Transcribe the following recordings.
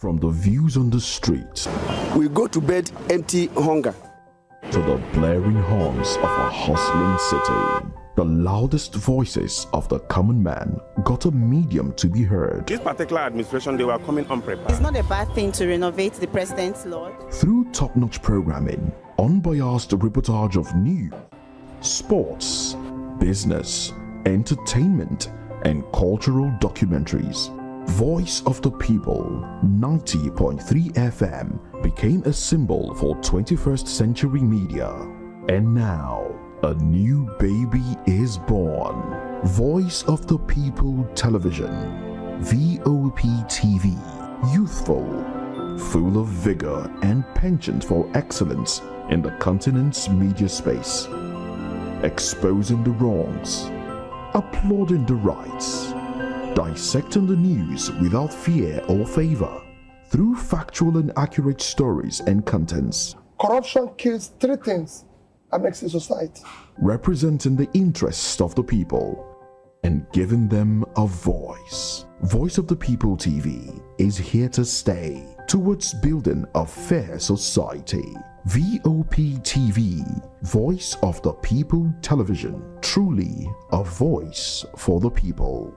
From the views on the street, we go to bed empty hunger, to the blaring horns of a hustling city, the loudest voices of the common man got a medium to be heard. This particular administration, they were coming unprepared. It's not a bad thing to renovate the president's lawn. Through top-notch programming, unbiased reportage of news, sports, business, entertainment, and cultural documentaries, Voice of the People 90.3 FM became a symbol for 21st century media. And now, a new baby is born. Voice of the People Television, VOP TV, youthful, full of vigor and penchant for excellence in the continent's media space, exposing the wrongs, applauding the rights, dissecting the news without fear or favor, through factual and accurate stories and contents. Corruption kills three things that makes a society. Representing the interests of the people and giving them a voice. Voice of the People TV is here to stay towards building a fair society. VOP TV, Voice of the People Television, truly a voice for the people.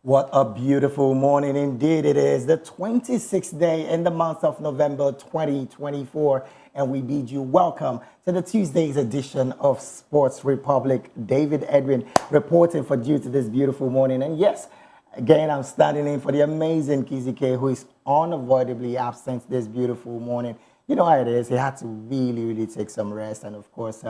What a beautiful morning indeed it is. The 26th day in the month of November 2024. And we bid you welcome to the Tuesday's edition of Sports Republic. David Edwin reporting for you to this beautiful morning. And yes, again, I'm standing in for the amazing Kizzy K, who is unavoidably absent this beautiful morning. You know how it is. He had to really take some rest and, of course,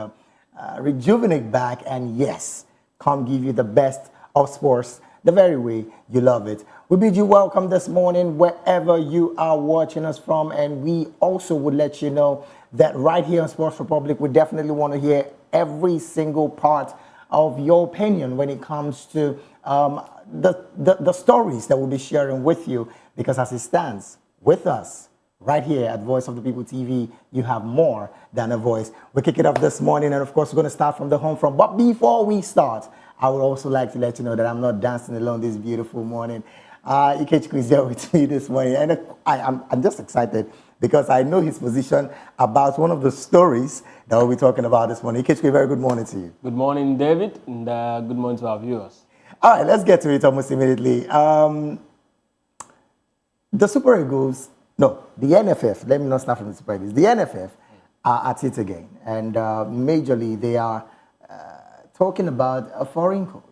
rejuvenate back. And yes, come give you the best of sports the very way you love it. We bid you welcome this morning wherever you are watching us from, and we also would let you know that right here on Sports Republic, we definitely want to hear every single part of your opinion when it comes to the stories that we'll be sharing with you, because as it stands with us right here at Voice of the People TV, you have more than a voice. We kick it off this morning, and of course, we're going to start from the home front. But before we start, I would also like to let you know that I'm not dancing alone this beautiful morning. Ikechukwu is here with me this morning, and I'm just excited because I know his position about one of the stories that we'll be talking about this morning. Ikechukwu, very good morning to you. Good morning, David, and good morning to our viewers. All right, let's get to it almost immediately. The Super Eagles, no, the NFF, let me not start from the Super Eagles. The NFF are at it again, and majorly they are talking about a foreign coach.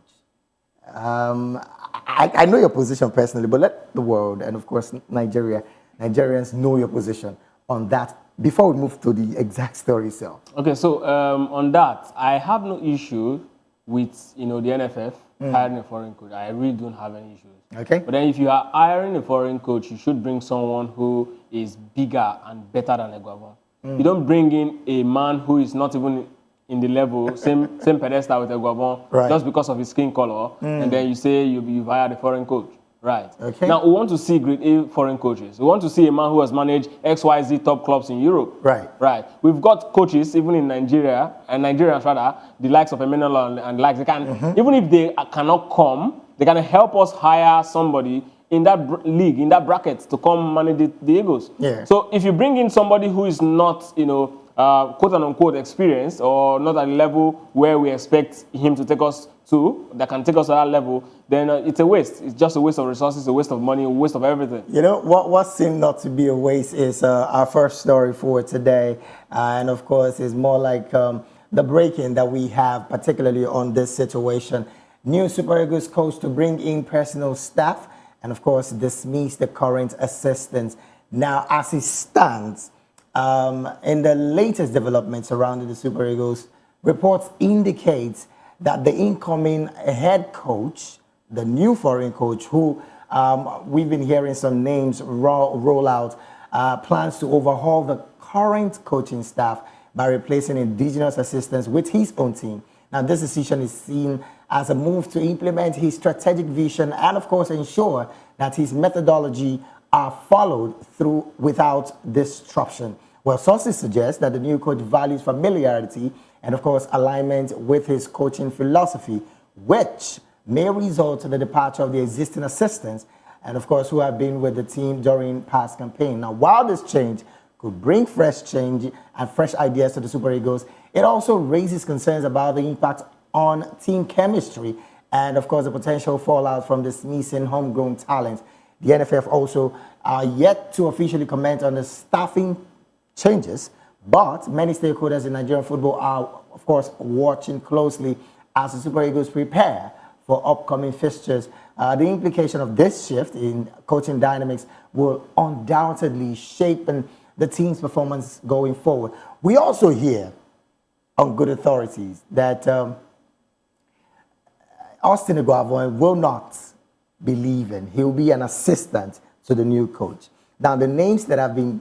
I know your position personally, but let the world and, of course, Nigerians know your position on that before we move to the exact story itself. Okay, so on that, I have no issue with the NFF hiring a foreign coach. I really don't have any issues. Okay. But then if you are hiring a foreign coach, you should bring someone who is bigger and better than Eguavon. You don't bring in a man who is not even in the level, same pedestal with Eguavon, right, just because of his skin color, and then you say you've hired a foreign coach. Right. Okay. Now, we want to see grade A foreign coaches. We want to see a man who has managed XYZ top clubs in Europe. Right. Right. We've got coaches, even in Nigeria, and Nigerians rather, the likes of Emmanuel and likes, they can, even if they cannot come, they can help us hire somebody in that league, in that bracket, to come manage the Eagles. Yeah. So if you bring in somebody who is not, quote unquote experienced, or not at a level where we expect him to take us to, that can take us to that level, then it's a waste. It's just a waste of resources, a waste of money, a waste of everything. You know, what seemed not to be a waste is our first story for today. And of course, it's more like the break-in that we have, particularly on this situation. New Super Eagles coach to bring in personal staff and, of course, dismiss the current assistants. Now, as it stands, in the latest developments surrounding the Super Eagles, reports indicate that the incoming head coach, the new foreign coach, who we've been hearing some names roll out, plans to overhaul the current coaching staff by replacing indigenous assistants with his own team. Now, this decision is seen as a move to implement his strategic vision and, of course, ensure that his methodology are followed through without disruption. Well, sources suggest that the new coach values familiarity and, of course, alignment with his coaching philosophy, which may result in the departure of the existing assistants and, of course, who have been with the team during past campaign. Now, while this change could bring fresh change and fresh ideas to the Super Eagles, it also raises concerns about the impact on team chemistry and, of course, the potential fallout from dismissing homegrown talent. The NFF also are yet to officially comment on the staffing changes, but many stakeholders in Nigerian football are, of course, watching closely as the Super Eagles prepare for upcoming fixtures. The implication of this shift in coaching dynamics will undoubtedly shape the team's performance going forward. We also hear on good authorities that Austin Eguavoen will not be leaving. He will be an assistant to the new coach. Now, the names that have been,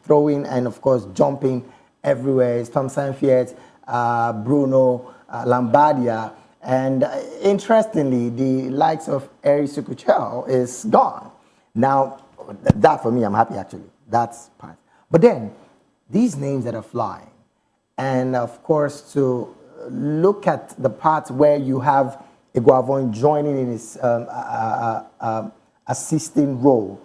throwing and, of course, jumping everywhere is Tom Sanfiet, Bruno Lambadia, and interestingly, the likes of Eri Sukuchel is gone. Now, that for me, I'm happy actually. That's part. But then, these names that are flying, and of course, to look at the parts where you have Eguavoen joining in his assisting role,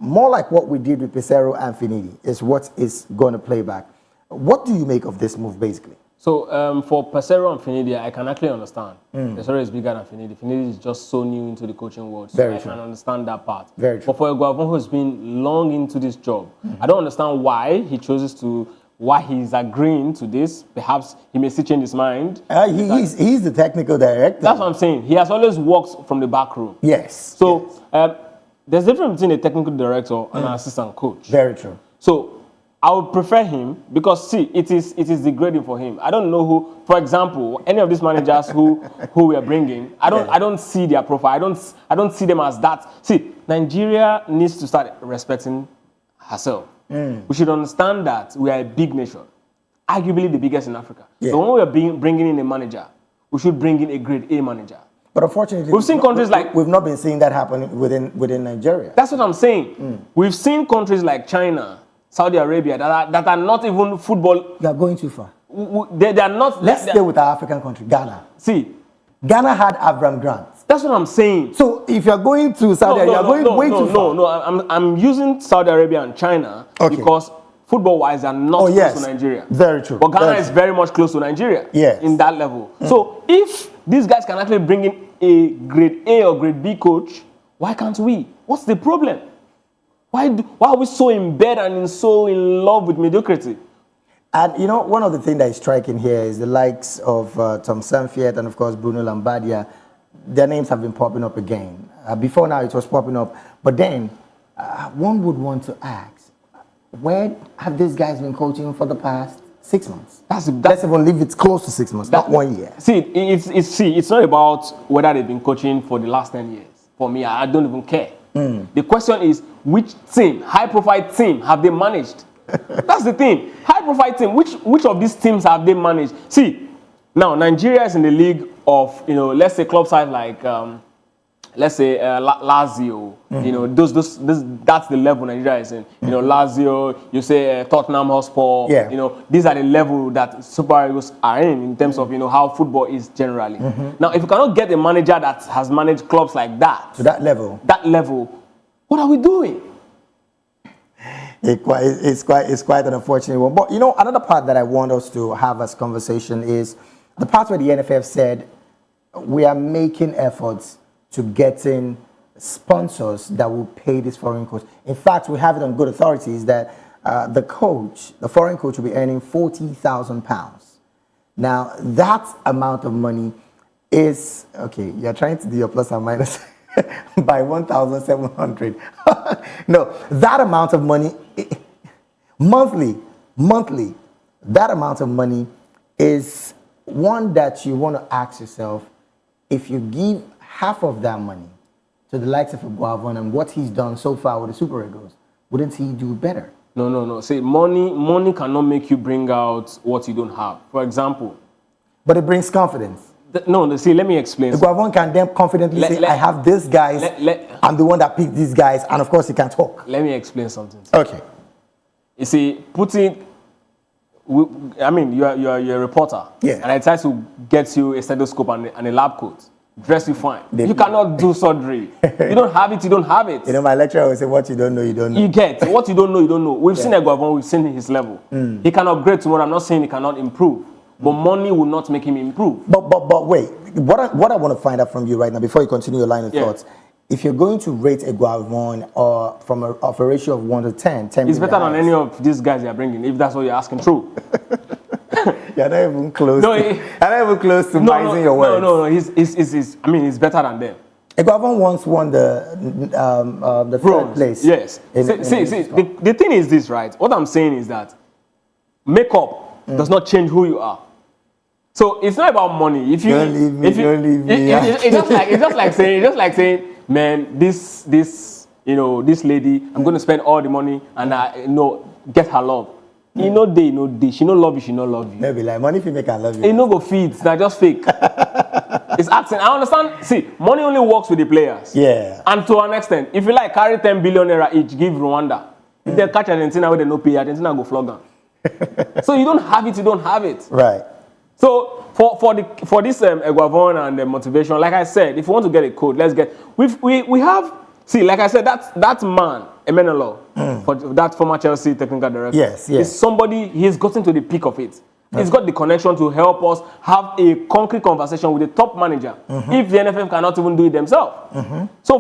more like what we did with Pesero and Finidi is what is going to play back. What do you make of this move, basically? So for Pesero and Finidi, I can actually understand. Pesero is bigger than Finidi. Finidi is just so new into the coaching world, so I can understand that part. Very true. But for Eguavoen, who's been long into this job, I don't understand why he chooses to, why he's agreeing to this. Perhaps he may still change his mind. He's the technical director. That's what I'm saying. He has always worked from the back room. Yes. So there's a difference between a technical director and an assistant coach. Very true. So I would prefer him because, see, it is degrading for him. I don't know who, for example, any of these managers who we are bringing. I don't see their profile. I don't see them as that. See, Nigeria needs to start respecting herself. We should understand that we are a big nation, arguably the biggest in Africa. Yeah. So when we are bringing in a manager, we should bring in a grade A manager. But unfortunately, we've seen countries like... We've not been seeing that happen within Nigeria. That's what I'm saying. We've seen countries like China, Saudi Arabia, that are not even football... You are going too far. They are not... Let's stay with our African country, Ghana. See, Ghana had Avram Grant. that's what I'm saying. So if you're going to Saudi Arabia, you're going way too far. No, I'm using Saudi Arabia and China because football-wise, they're not close to Nigeria. Very true. But Ghana is very much close to Nigeria in that level. So if these guys can actually bring in a grade A or grade B coach, why can't we? What's the problem? Why are we so in bed and so in love with mediocrity? And one of the things that is striking here is the likes of Tom Sanfiet and, of course, Bruno Lambadia. Their names have been popping up again. Before now, it was popping up. But then, one would want to ask, where have these guys been coaching for the past 6 months? Let's even leave it close to 6 months, not 1 year. See, it's not about whether they've been coaching for the last 10 years. For me, I don't even care. The question is, which team, high-profile team, have they managed? That's the thing. High-profile team, which of these teams have they managed? See, now, Nigeria is in the league of, let's say club size like, let's say Lazio. That's the level Nigeria is in. Lazio, you say Tottenham Hotspur. These are the level that Super Eagles are in terms of, how football is generally. Now, if you cannot get a manager that has managed clubs like that, to that level, what are we doing? It's quite an unfortunate one. But another part that I want us to have as conversation is the part where the NFF said we are making efforts to get in sponsors that will pay this foreign coach. In fact, we have it on good authorities that the foreign coach will be earning £40,000. Now, that amount of money is, okay, you're trying to do your plus and minus by 1,700. No, that amount of money, monthly, that amount of money is one that you want to ask yourself, if you give half of that money to the likes of Eguavoen and what he's done so far with the Super Eagles, wouldn't he do better? No. See, money cannot make you bring out what you don't have. For example. But it brings confidence. See, let me explain. Eguavoen can then confidently say, I have these guys, I'm the one that picked these guys, and of course he can talk. Let me explain something. Okay. You see, I mean, you're a reporter. Yeah. And I try to get you a stethoscope and a lab coat. Dress you fine. You cannot do surgery. You don't have it, you don't have it. You know, my lecturer always say, what you don't know, you don't know. You get what you don't know, you don't know. We've seen Eguavoen, we've seen his level. He can upgrade tomorrow. I'm not saying he cannot improve. But money will not make him improve. But wait, what I want to find out from you right now, before you continue your line of thoughts, if you're going to rate Eguavoen from a ratio of 1 to 10, 10 it's better than any of these guys you're bringing, if that's what you're asking. True. You're not even close. You're not even close to minusing your words. No. He's better than them. Eguavoen once won the third place. Yes. The thing is this, right? What I'm saying is that makeup does not change who you are. So it's not about money. If you don't leave me, it's just like saying, man, this lady, I'm going to spend all the money and get her love. She no love you, she no love you. Maybe like money if you make her love you. It no go feed, it's not just fake. It's acting. I understand. See, money only works with the players. Yeah. And to an extent, if you like carry 10 billion naira each, give Rwanda. If they catch Argentina where they no pay, Argentina go flog them. So you don't have it, you don't have it. Right. So for this Eguavoen and the motivation, like I said, if you want to get a code, let's get. We have. See, like I said, that man, Emenelo, for that former Chelsea technical director, yes. is somebody, he's gotten to the peak of it. He's got the connection to help us have a concrete conversation with the top manager if the NFF cannot even do it themselves. So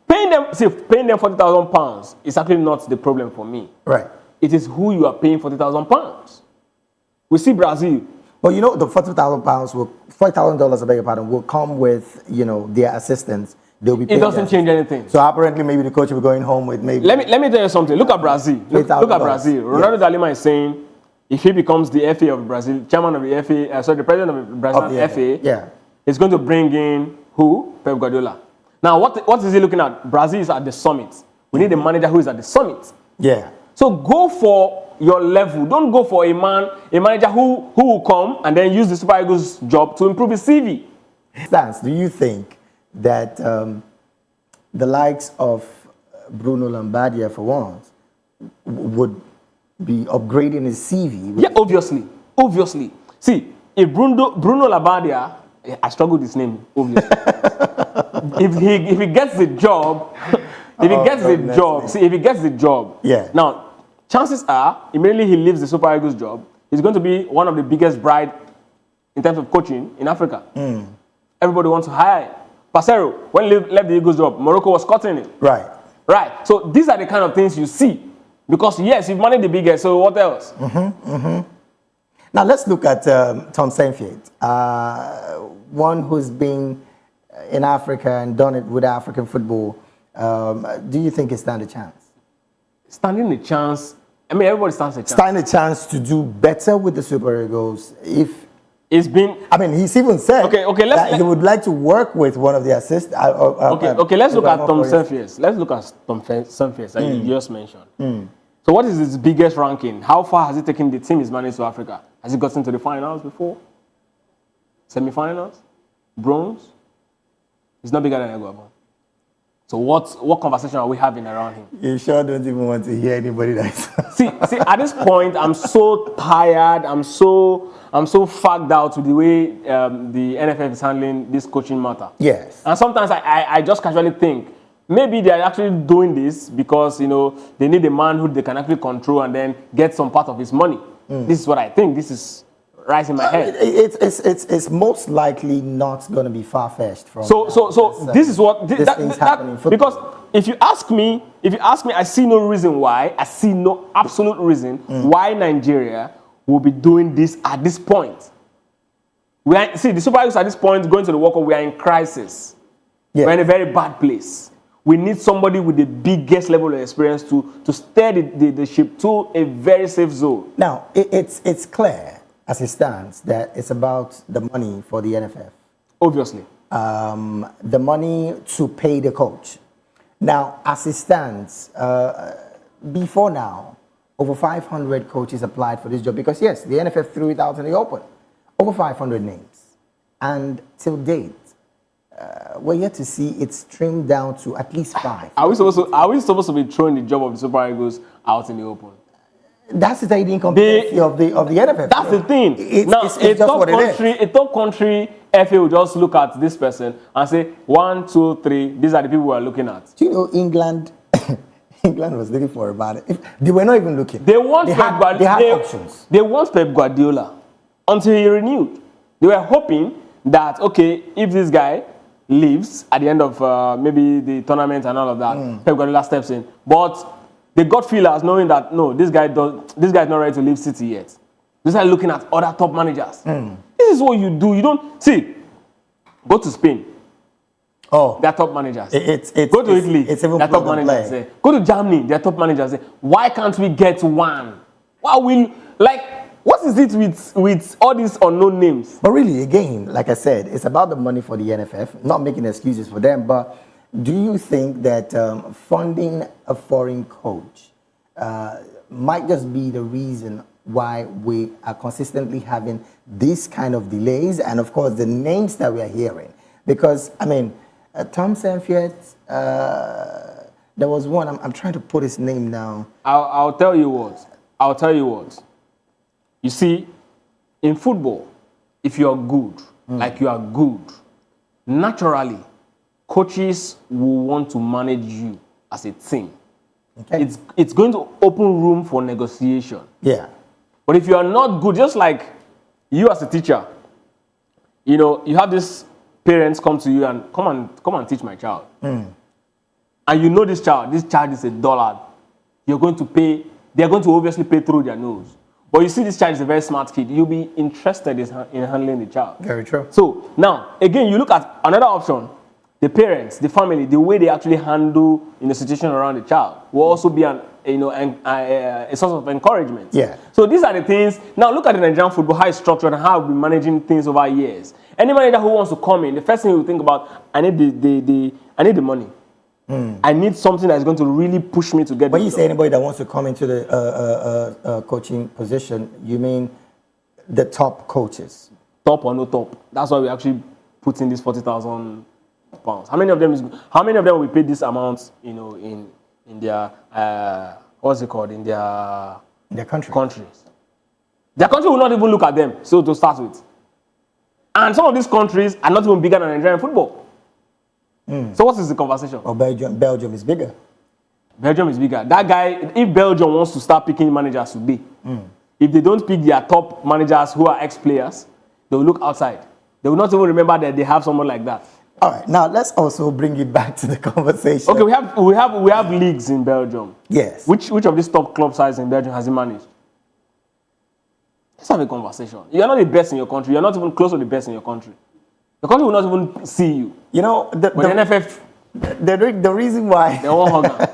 paying them £40,000 is actually not the problem for me. Right. It is who you are paying £40,000. We see Brazil. Well, you know, the $40,000 $40,000, I beg your pardon, will come with, their assistants. They'll be it doesn't change anything. So apparently, maybe the coach will be going home with maybe. Let me tell you something. Look at Brazil. Look at Brazil. Ronaldo Dalima is saying, if he becomes the FA of Brazil, chairman of the FA, the president of the Brazilian FA, he's going to bring in who? Pep Guardiola. Now, what is he looking at? Brazil is at the summit. We need a manager who is at the summit. Yeah. So go for your level. Don't go for a manager who will come and then use the Super Eagles job to improve his CV. Stans, do you think that the likes of Bruno Labbadia, for once, would be upgrading his CV? Yeah, obviously. See, if Bruno Labbadia, I struggle with his name, obviously. if he gets the job, if he gets the job, yeah. Now, chances are, immediately he leaves the Super Eagles job, he's going to be one of the biggest bride in terms of coaching in Africa. Everybody wants to hire him. Passero, when he left the Eagles job, Morocco was cutting it. Right. So these are the kind of things you see. Because yes, you've managed the biggest, so what else? Now let's look at Tom Saintfield, one who's been in Africa and done it with African football. Do you think he stands a chance? Standing a chance? I mean, everybody stands a chance. Standing a chance to do better with the Super Eagles if... It's been... I mean, he's even said that he would like to work with one of the assistants. Let's look at Tom Saintfield. Let's look at Tom Saintfield that you just mentioned. So what is his biggest ranking? How far has he taken the team he's managed to Africa? Has he gotten to the finals before? Semi-finals? Bronze? He's not bigger than Eguavoen. So what conversation are we having around him? You sure don't even want to hear anybody that's... see, at this point, I'm so tired. I'm so fagged out with the way the NFF is handling this coaching matter. Yes. And sometimes I just casually think, maybe they are actually doing this because, they need a man who they can actually control and then get some part of his money. This is what I think. This is right in my head. It's most likely not going to be far-fetched from... So this is what... because if you ask me, I see no reason why, I see no absolute reason why Nigeria will be doing this at this point. The Super Eagles at this point, going to the World Cup, we are in crisis. Yeah. We're in a very bad place. We need somebody with the biggest level of experience to steer the ship to a very safe zone. Now, it's clear, as it stands, that it's about the money for the NFF. Obviously. The money to pay the coach. Now, as it stands, before now, over 500 coaches applied for this job because, yes, the NFF threw it out in the open. Over 500 names. and till date, we're yet to see it trimmed down to at least 5. Are we supposed to be throwing the job of the Super Eagles out in the open? That's the incompetency of the NFF. That's the thing. A top country FA will just look at this person and say 1, 2, 3. These are the people we are looking at. Do you know England? England was looking for about it. They were not even looking. They had options. They want Pep Guardiola until he renewed. They were hoping that okay, if this guy leaves at the end of maybe the tournament and all of that, Pep Guardiola steps in. But they got feelers knowing that no, this guy is not ready to leave City yet. They started looking at other top managers. This is what you do. You don't see. Go to Spain. Oh, they're top managers. Go to Italy. They're top managers there. Go to Germany. They're top managers there. Why can't we get one? Why will what is it with all these unknown names? But really, again, like I said, it's about the money for the NFF. Not making excuses for them, but do you think that funding a foreign coach might just be the reason why we are consistently having this kind of delays? And of course, the names that we are hearing. Because, I mean, Tom Sanfiet, there was one, I'm trying to put his name now. I'll tell you what. You see, in football, if you're good, like you are good, naturally, coaches will want to manage you as a team. Okay. It's going to open room for negotiation. Yeah. But if you are not good, just like you as a teacher, you know, you have these parents come to you and come and teach my child. And you know this child is $1. You're going to pay, they're going to obviously pay through their nose. But you see this child is a very smart kid. You'll be interested in handling the child. Very true. So now, again, you look at another option. The parents, the family, the way they actually handle in the situation around the child will also be a source of encouragement. Yeah. So these are the things. Now look at the Nigerian football, how it's structured and how we've been managing things over years. Any manager who wants to come in, the first thing you think about, I need the money. I need something that's going to really push me to get. When you say anybody that wants to come into the coaching position, you mean the top coaches? Top or no top? That's why we actually put in this 40,000 pounds. How many of them will be paid this amount? You know, in their what's it called? In their countries. Their country will not even look at them. So to start with, and some of these countries are not even bigger than Nigerian football. So what is the conversation? Oh, Belgium is bigger. Belgium is bigger. That guy, if Belgium wants to start picking managers today, if they don't pick their top managers who are ex-players, they will look outside. They will not even remember that they have someone like that. All right, now let's also bring it back to the conversation. Okay, we have leagues in Belgium. Yes. Which of these top club sides in Belgium has he managed? Let's have a conversation. You're not the best in your country. You're not even close to the best in your country. The country will not even see you. You know, the NFF, the reason why they won't hug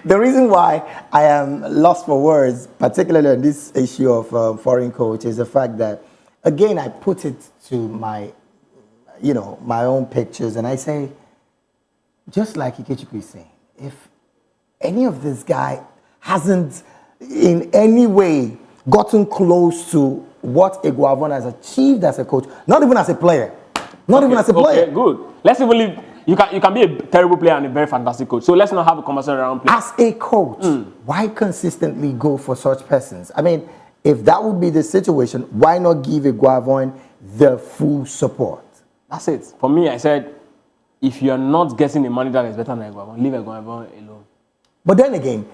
the reason why I am lost for words, particularly on this issue of foreign coach, is the fact that, again, I put it to my own pictures, and I say, just like Ikechukwu is saying, if any of this guy hasn't in any way gotten close to what Iguavon has achieved as a coach, not even as a player. Okay, good. Let's even leave. You can be a terrible player and a very fantastic coach. So let's not have a conversation around play. As a coach, why consistently go for such persons? I mean, if that would be the situation, why not give Iguavon the full support? That's it. For me, I said, if you're not getting a manager that is better than Iguavon, leave Iguavon alone. But then again,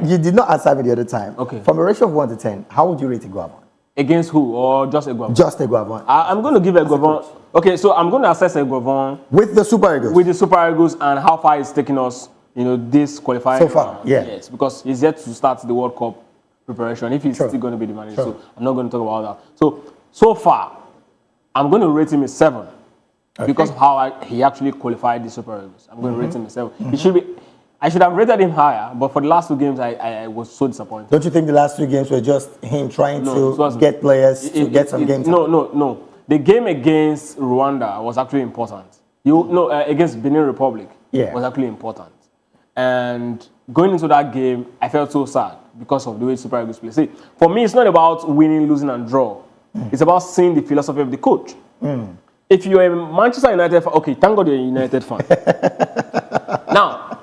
you did not answer me the other time. Okay. From a ratio of 1 to 10, how would you rate Iguavon? Against who? Or just Iguavon? Just Iguavon. I'm going to give Iguavon. Okay, so I'm going to assess Iguavon with the Super Eagles. With the Super Eagles and how far it's taking us, this qualifying. So far, yeah. Yes, because he's yet to start the World Cup preparation if he's still going to be the manager. So I'm not going to talk about that. So far, I'm going to rate him a 7 because of how he actually qualified the Super Eagles. I'm going to rate him a 7. I should have rated him higher, but for the last 2 games, I was so disappointed. Don't you think the last 2 games were just him trying to get players to get some games? No. The game against Rwanda was actually important. Against Benin Republic was actually important. And going into that game, I felt so sad because of the way Super Eagles play. See, for me, it's not about winning, losing, and draw. It's about seeing the philosophy of the coach. If you're a Manchester United fan, okay, thank God you're a United fan. Now,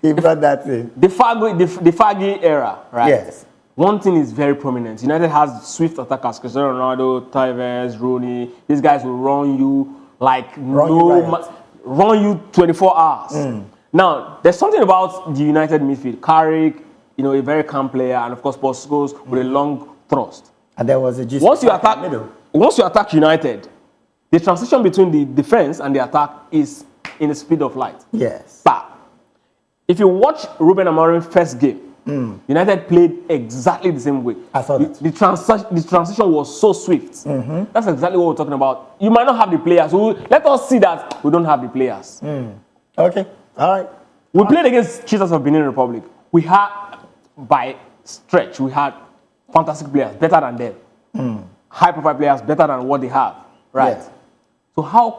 He brought that in. the Fergie era, right? Yes. One thing is very prominent. United has swift attackers, Cristiano Ronaldo, Tevez, Rooney. These guys will run you like run you 24 hours. Now, there's something about the United midfield. Carrick, a very calm player, and of course, Paul Scholes with a long thrust. And there was a gist Once you middle. attack United, the transition between the defense and the attack is in the speed of light. Yes. But if you watch Ruben Amorim's first game, United played exactly the same way. I saw that. The transition was so swift. That's exactly what we're talking about. You might not have the players. Let us see that we don't have the players. Okay. All right. We played against Cheetahs of Benin Republic. We had, by stretch, we had fantastic players, better than them. High-profile players, better than what they have. Right? Yes. So how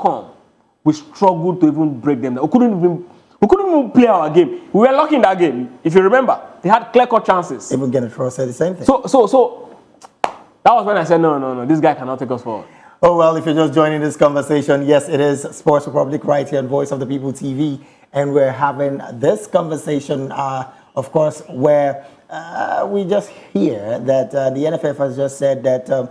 come we struggled to even break them down? We couldn't even play our game. We were lucky in that game. If you remember, they had clear-cut chances. Even Genetro said the same thing. So that was when I said, no, this guy cannot take us forward. Oh, well, if you're just joining this conversation, yes, it is Sports Republic right here on Voice of the People TV. And we're having this conversation, of course, where we just hear that the NFF has just said that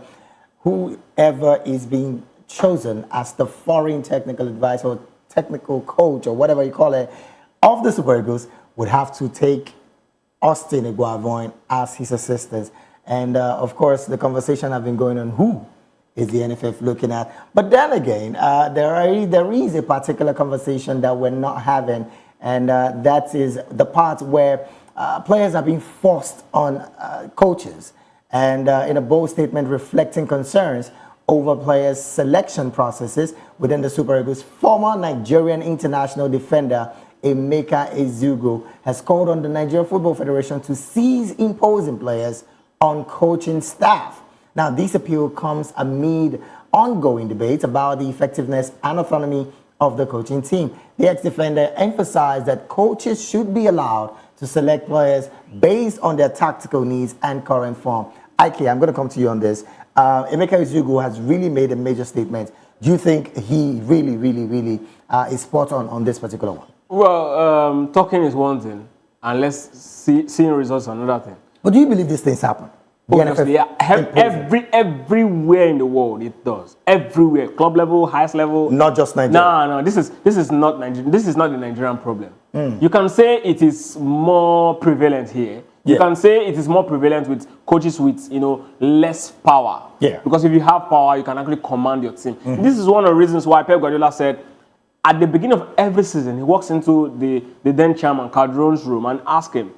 whoever is being chosen as the foreign technical advisor or technical coach or whatever you call it of the Super Eagles would have to take Austin Eguavoin as his assistant. And of course, the conversation has been going on who is the NFF looking at. But then again, there is a particular conversation that we're not having, and that is the part where players are being forced on coaches. And in a bold statement reflecting concerns over players' selection processes within the Super Eagles, former Nigerian international defender Emeka Ezugo has called on the Nigerian Football Federation to cease imposing players on coaching staff. Now, this appeal comes amid ongoing debates about the effectiveness and autonomy of the coaching team. The ex-defender emphasized that coaches should be allowed to select players based on their tactical needs and current form. Ike, I'm going to come to you on this. Emeka Ezugo has really made a major statement. Do you think he really is spot on this particular one? Well, talking is one thing, and seeing results is another thing. But do you believe these things happen? Obviously, everywhere in the world it does. Everywhere, club level, highest level. Not just Nigeria. No, this is not Nigeria. This is not the Nigerian problem. You can say it is more prevalent here. You can say it is more prevalent with coaches with less power. Yeah. Because if you have power, you can actually command your team. This is one of the reasons why Pep Guardiola said at the beginning of every season he walks into the then chairman Calderon's room and asks him,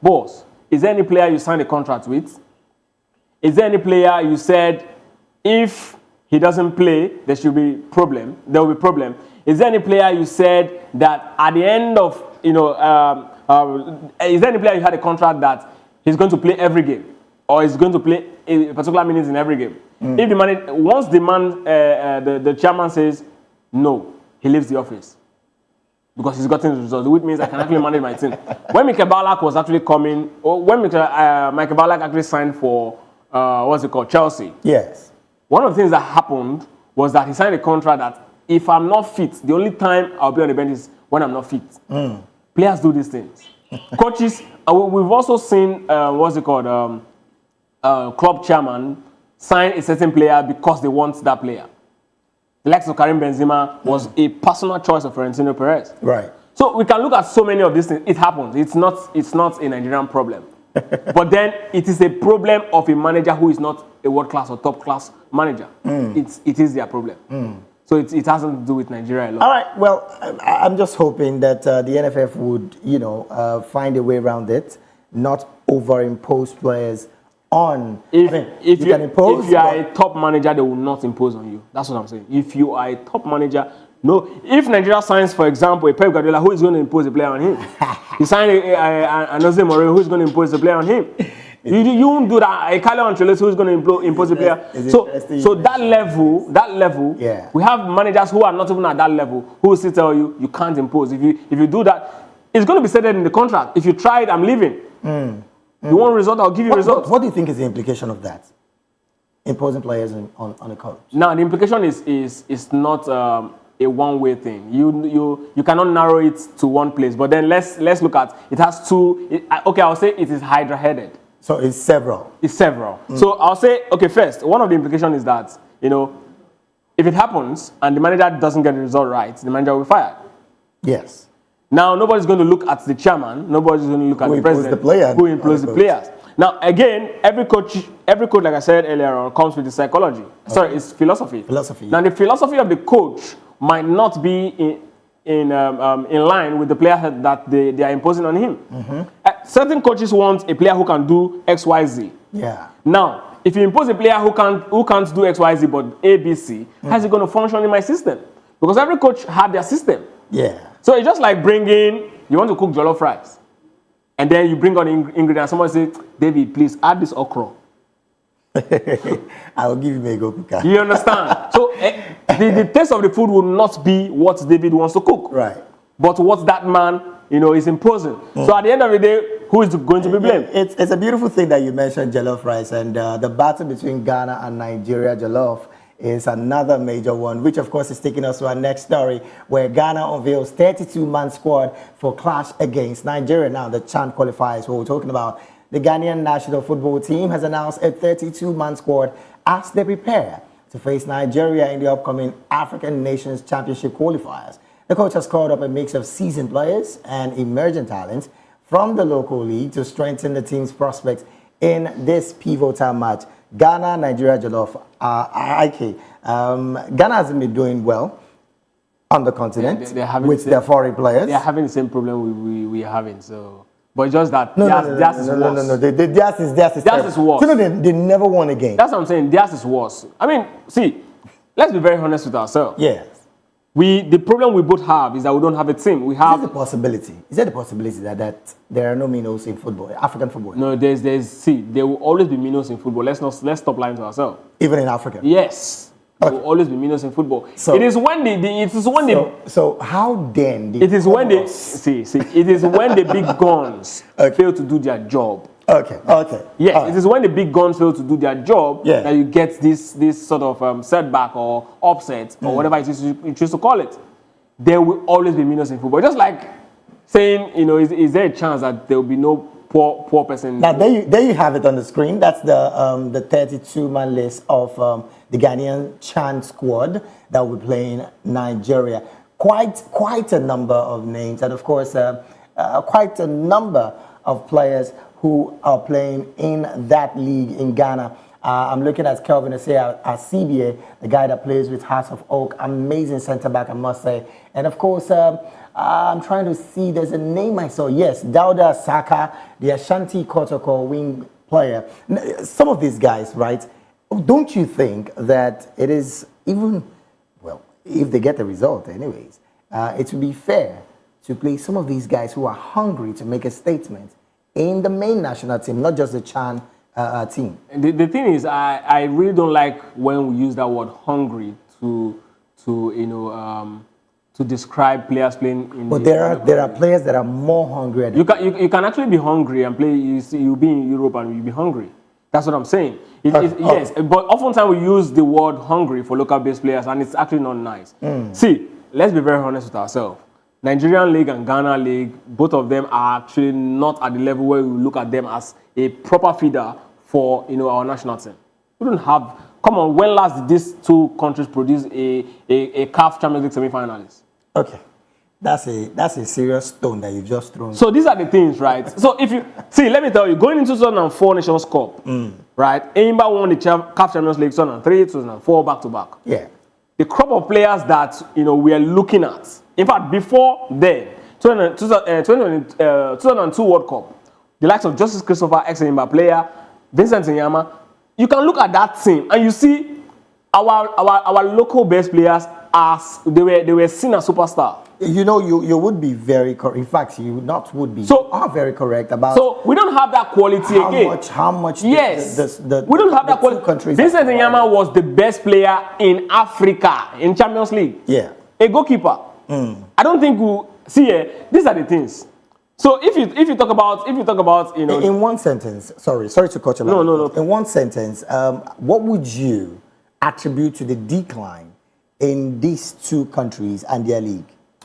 "Boss, is there any player you signed a contract with? Is there any player you said if he doesn't play there will be problem? Is there any player you said that at the end of is there any player you had a contract that he's going to play every game or is going to play a particular minutes in every game?" If once the chairman says no, he leaves the office because he's gotten the results, which means I can actually manage my team. When Mikel Ballack was actually coming, or when Mikel Ballack actually signed for Chelsea. Yes. One of the things that happened was that he signed a contract that if I'm not fit, the only time I'll be on the bench is when I'm not fit. Players do these things. Coaches, we've also seen club chairman sign a certain player because they want that player. The likes of Karim Benzema was a personal choice of Florentino Perez. Right. So we can look at so many of these things. It happens. It's not a Nigerian problem. But then it is a problem of a manager who is not a world-class or top-class manager. It is their problem. So it hasn't to do with Nigeria alone. All right. Well, I'm just hoping that the NFF would, find a way around it, not overimpose players on. If you are a top manager, they will not impose on you. That's what I'm saying. If you are a top manager, no. If Nigeria signs, for example, a Pep Guardiola, who is going to impose a player on him? He signed an Osimhen, who is going to impose a player on him? You won't do that. A Carlo Ancelotti, who is going to impose a player? So that level, yeah. We have managers who are not even at that level who will still tell you you can't impose. If you do that, it's going to be stated in the contract. If you try it, I'm leaving. You want result, I'll give you results. What do you think is the implication of that? imposing players on the coach? Now, the implication is not a one-way thing. You cannot narrow it to one place. But then let's look at it. Has two. Okay, I'll say it is hydra-headed. So it's several. It's several. So I'll say, okay, first, one of the implications is that, if it happens and the manager doesn't get the result right, the manager will be fired. Yes. Now, nobody's going to look at the chairman. Nobody's going to look at the president. Who employs the players. Now, again, every coach, like I said earlier on, comes with the psychology. Okay. Sorry, it's philosophy. Now, the philosophy of the coach might not be in line with the player that they are imposing on him. Certain coaches want a player who can do X, Y, Z. Yeah. Now, if you impose a player who can't do X, Y, Z but A, B, C, how's it going to function in my system? Because every coach had their system. Yeah. So it's just like bringing, you want to cook jollof rice, and then you bring on ingredients. Someone say, David, please add this okra. I will give you a go cooker. You understand? So the taste of the food will not be what David wants to cook. Right. But what that man, is imposing. So at the end of the day, who is going to be blamed? It's a beautiful thing that you mentioned jollof rice, and the battle between Ghana and Nigeria jollof is another major one, which of course is taking us to our next story, where Ghana unveils 32-man squad for clash against Nigeria. Now, the CHAN qualifiers, what we're talking about. The Ghanaian national football team has announced a 32-man squad as they prepare to face Nigeria in the upcoming African Nations Championship qualifiers. The coach has called up a mix of seasoned players and emerging talents from the local league to strengthen the team's prospects in this pivotal match. Ghana, Nigeria, Jollof, Ghana hasn't been doing well on the continent with their foreign players. They're having the same problem we are having. So, but just that theirs is worse. No. Theirs is worse. So they never won a game. That's what I'm saying. Theirs is worse. I mean, see, let's be very honest with ourselves. Yes. The problem we both have is that we don't have a team. We have Is there the possibility that there are no minnows in football, African football? No, there will always be minnows in football. Let's stop lying to ourselves. Even in Africa? Yes. Okay. There will always be minnows in football. So, it is when So how then it is when it is when the big guns fail to do their job. Okay. Yes, it is when the big guns fail to do their job that you get this sort of setback or upset or whatever it is you choose to call it. There will always be minnows in football. Just like saying, is there a chance that there will be no poor person? Now there you have it on the screen. That's the 32-man list of the Ghanaian CHAN squad that will be playing Nigeria. Quite a number of names, and of course quite a number of players who are playing in that league in Ghana. I'm looking at Kelvin Asea at CBA, the guy that plays with Hearts of Oak. Amazing centre-back, I must say. And of course, I'm trying to see, there's a name I saw. Yes, Dauda Saka, the Ashanti Kotoko wing player. Some of these guys, right, don't you think that it is even, well, if they get the result anyways, it would be fair to play some of these guys who are hungry to make a statement in the main national team, not just the CHAN team. The thing is, I really don't like when we use that word hungry to describe players playing in. But there are players that are more hungry. You can actually be hungry and play. You'll be in Europe and you'll be hungry. That's what I'm saying. Yes, but oftentimes we use the word hungry for local-based players, and it's actually not nice. See, let's be very honest with ourselves. Nigerian League and Ghana League, both of them are actually not at the level where we look at them as a proper feeder for our national team. We don't have. Come on, when last did these two countries produce a CAF Champions League semi-finalist? Okay, that's a serious stone that you just thrown. So these are the things, right? So if you see, let me tell you, going into 2004 Nations Cup, right? Enyimba won the CAF Champions League 2003, 2004 back to back. Yeah. The crop of players that we are looking at. In fact, before then, 2002 World Cup, the likes of Justice Christopher, ex-Enyimba player, Vincent Nyama, you can look at that team and you see our local best players as they were seen as superstars. You would be very correct. In fact, you are very correct about. So we don't have that quality again. How much? Yes, we don't have that quality. Vincent Nyama was the best player in Africa in Champions League. Yeah, a goalkeeper. I don't think we see. These are the things. So if you talk about In one sentence, sorry to cut you. No. In one sentence, what would you attribute to the decline in these two countries and their league?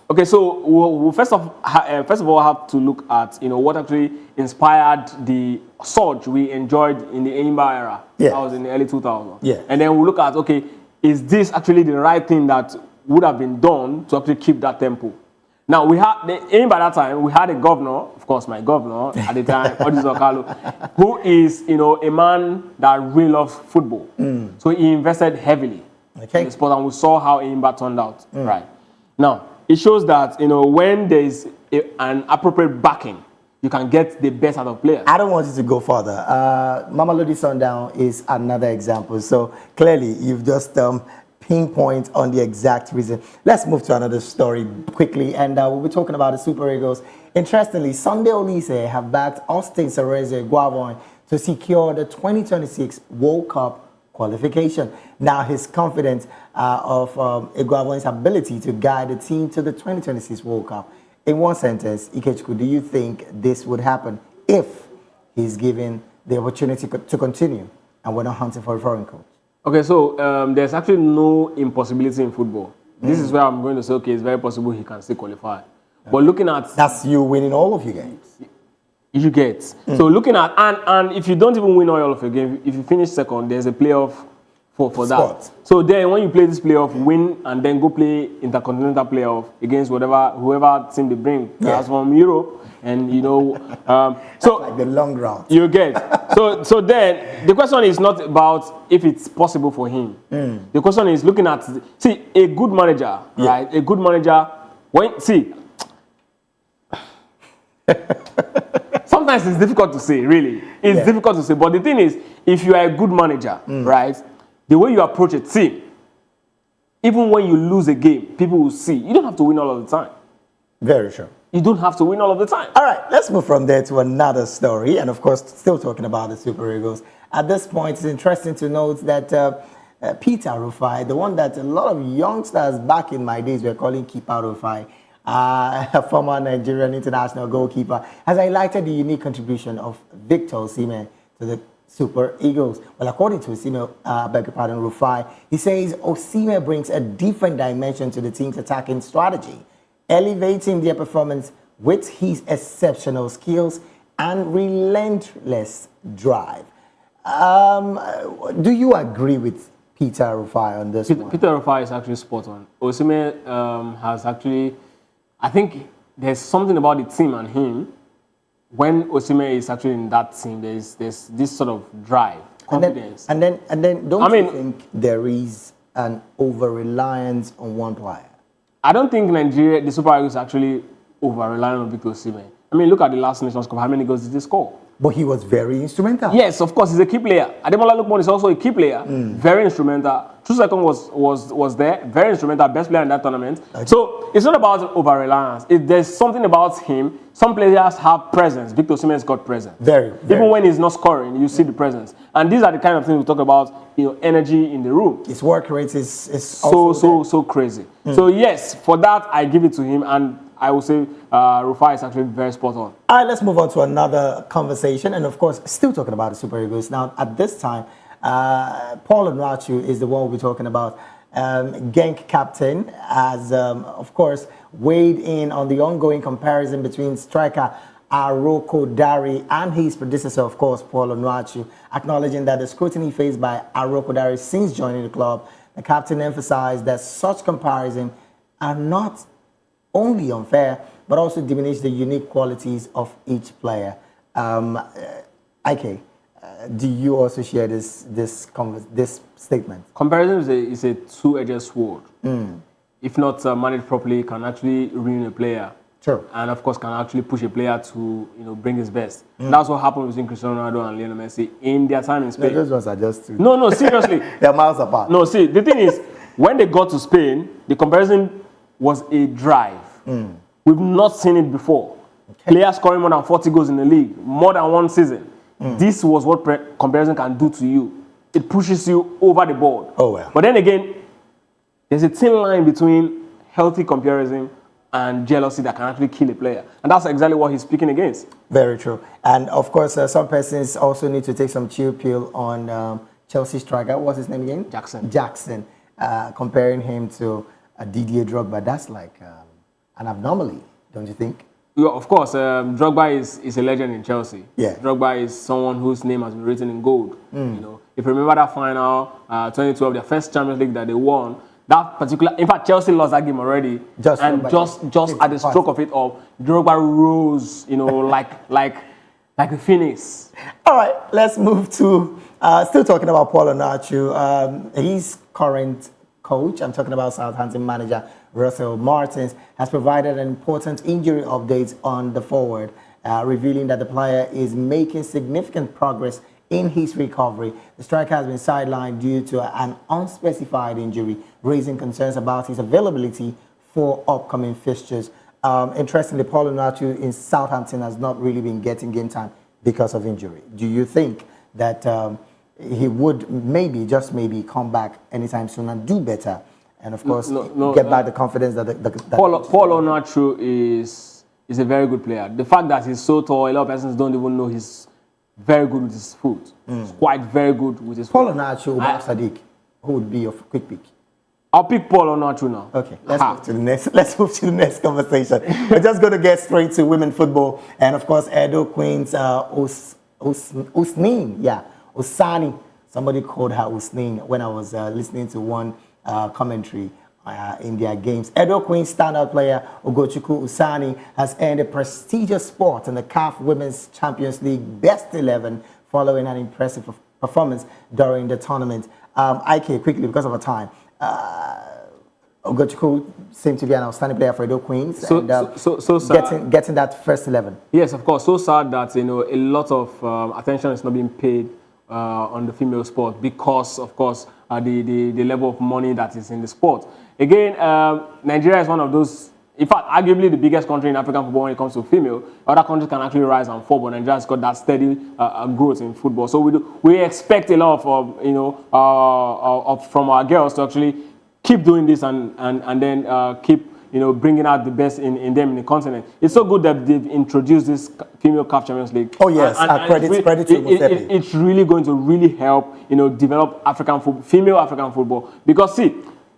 Okay, so we'll first of all have to look at what actually inspired the surge we enjoyed in the Enyimba era. Yeah. That was in the early 2000s. Yeah. And then we'll look at, okay, is this actually the right thing that would have been done to actually keep that tempo? Now by that time we had a governor, of course my governor at the time, Osimhen, who is a man that really loves football. So he invested heavily in the sport, and we saw how Enyimba turned out. Right now, it shows that when there is an appropriate backing, you can get the best out of players. I don't want you to go further. Mamelodi Sundown is another example. So clearly, you've just pinpoint on the exact reason. Let's move to another story quickly, and we'll be talking about the Super Eagles. Interestingly, Sunday Olise have backed Austin Cereze Guavon to secure the 2026 World Cup qualification. Now he's confident of Guavon's ability to guide the team to the 2026 World Cup. In one sentence, Ikechukwu, do you think this would happen if he's given the opportunity to continue and we're not hunting for a foreign coach? Okay, so there's actually no impossibility in football. This is where I'm going to say, okay, it's very possible he can still qualify. But looking at... That's you winning all of your games. You get. So looking at... And if you don't even win all of your games, if you finish second, there's a playoff for that. So then when you play this playoff, win, and then go play intercontinental playoff against whoever team they bring. That's from Europe. And so like the long route. You get. So then the question is not about if it's possible for him. The question is looking at a good manager, right? A good manager sometimes it's difficult to say, really. It's difficult to say. But the thing is, if you are a good manager, right, the way you approach a team, even when you lose a game, people will see. You don't have to win all of the time. Very true. You don't have to win all of the time. All right, let's move from there to another story. And of course, still talking about the Super Eagles. At this point, it's interesting to note that Peter Rufai, the one that a lot of youngsters back in my days were calling Keeper Rufai, a former Nigerian international goalkeeper, has highlighted the unique contribution of Victor Osimhen to the Super Eagles. Well, according to Osimhen, Rufai, he says Osimhen brings a different dimension to the team's attacking strategy, elevating their performance with his exceptional skills and relentless drive. Do you agree with Peter Rufai on this one? Peter Rufai is actually spot on. Osimhen has actually, I think there's something about the team and him. When Osimhen is actually in that team, there's this sort of drive, confidence. And then don't you think there is an over-reliance on one player? I don't think Nigeria, the Super Eagles, actually over-reliant on Victor Osimhen. I mean, look at the last Nations Cup. How many goals did they score? But he was very instrumental. Yes, of course, he's a key player. Ademola Lookman is also a key player, very instrumental. Trusecon was there, very instrumental, best player in that tournament. Okay. So it's not about over-reliance. There's something about him. Some players have presence. Victor Osimhen's got presence. Very. Even when he's not scoring, you see the presence. And these are the kind of things we talk about, energy in the room. His work rate is so crazy. So yes, for that, I give it to him. And I will say Rufai is actually very spot on. All right, let's move on to another conversation. And of course, still talking about the Super Eagles. Now, at this time, Paul Onwachu is the one we'll be talking about. Genk captain has, of course, weighed in on the ongoing comparison between striker Aroko Dari and his predecessor, of course, Paul Onwachu, acknowledging that the scrutiny faced by Aroko Dari since joining the club. The captain emphasized that such comparisons are not only unfair, but also diminish the unique qualities of each player. IK, do you also share this statement? Comparison is a two-edged sword. If not managed properly, it can actually ruin a player. Sure. And of course, can actually push a player to bring his best. That's what happened between Cristiano Ronaldo and Lionel Messi in their time in Spain. No, those ones are just two. No, seriously. They're miles apart. No, see, the thing is, when they got to Spain, the comparison was a drive. We've not seen it before. Okay. Players scoring more than 40 goals in the league, more than one season. This was what comparison can do to you. It pushes you over the board. Oh, well. But then again, there's a thin line between healthy comparison and jealousy that can actually kill a player. And that's exactly what he's speaking against. Very true. And of course, some persons also need to take some chill pill on Chelsea striker. What's his name again? Jackson. Comparing him to Didier Drogba. That's like an abnormality, don't you think? Yeah, of course, Drogba is a legend in Chelsea. Yeah. Drogba is someone whose name has been written in gold. You know, if you remember that final 2012, their first Champions League that they won, that particular, in fact, Chelsea lost that game already, just at the stroke of it all, Drogba rose, you know, like the phoenix. All right, let's move to still talking about Paul Onachu. His current coach, I'm talking about Southampton manager Russell Martins, has provided an important injury update on the forward, revealing that the player is making significant progress in his recovery. The striker has been sidelined due to an unspecified injury, raising concerns about his availability for upcoming fixtures. Interestingly, Paul Onachu in Southampton has not really been getting game time because of injury. Do you think that he would maybe, just maybe, come back anytime soon and do better? And of course, get back the confidence that Paul Onachu is a very good player. The fact that he's so tall, a lot of persons don't even know he's very good with his foot. He's quite very good with his Paul foot. Onachu, Sadiq, who would be your quick pick? I'll pick Paul Onachu now. Okay, let's move to the next conversation. We're just going to get straight to women football, and of course, Edo Queen's Osani. Somebody called her Usnin when I was listening to one commentary in their games. Edo Queen standout player Ugochukwu Usani has earned a prestigious spot in the CAF Women's Champions League Best 11 following an impressive performance during the tournament. IK, quickly, because of our time. Ugochukwu seemed to be an outstanding player for Edo Queens, getting that first 11. Yes, of course. So sad that, you know, a lot of attention is not being paid on the female sport because, of course, the level of money that is in the sport. Again, Nigeria is one of those, in fact, arguably the biggest country in African football when it comes to female. Other countries can actually rise and fall, but Nigeria has got that steady growth in football. So we expect a lot of from our girls to actually keep doing this and then keep bringing out the best in them in the continent. It's so good that they've introduced this female CAF Champions League. Oh yes, credit to Musepe. It's really going to really help develop female African football, because see,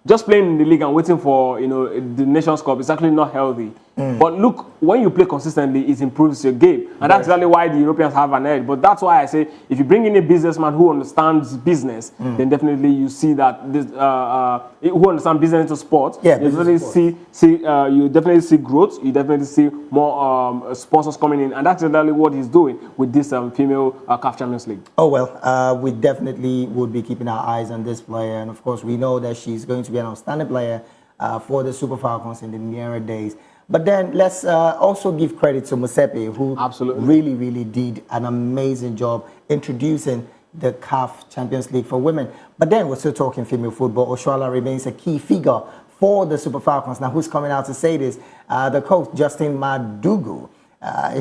just playing in the league and waiting for the Nations Cup is actually not healthy. But look, when you play consistently, it improves your game, and that's exactly why the Europeans have an edge. But that's why I say, if you bring in a businessman who understands business, then definitely you see that this who understands business into sport. Yeah, you definitely see growth. You definitely see more sponsors coming in, and that's exactly what he's doing with this female CAF Champions League. Oh well, we definitely would be keeping our eyes on this player, and of course we know that she's going to be an outstanding player for the Super Falcons in the nearer days. But then let's also give credit to Musepe, who really did an amazing job introducing the CAF Champions League for women. But then we're still talking female football. Oshoala remains a key figure for the Super Falcons. Now, who's coming out to say this? The coach, Justin Madugu.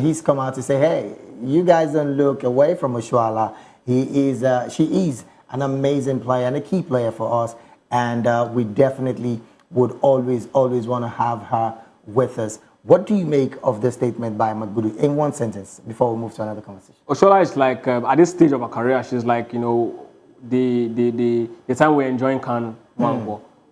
He's come out to say, hey, you guys don't look away from Oshoala. She is an amazing player and a key player for us. And we definitely would always want to have her with us. What do you make of the statement by Magudu in one sentence before we move to another conversation? Oshoala is like, at this stage of her career, she's like, the time we're enjoying Kanu,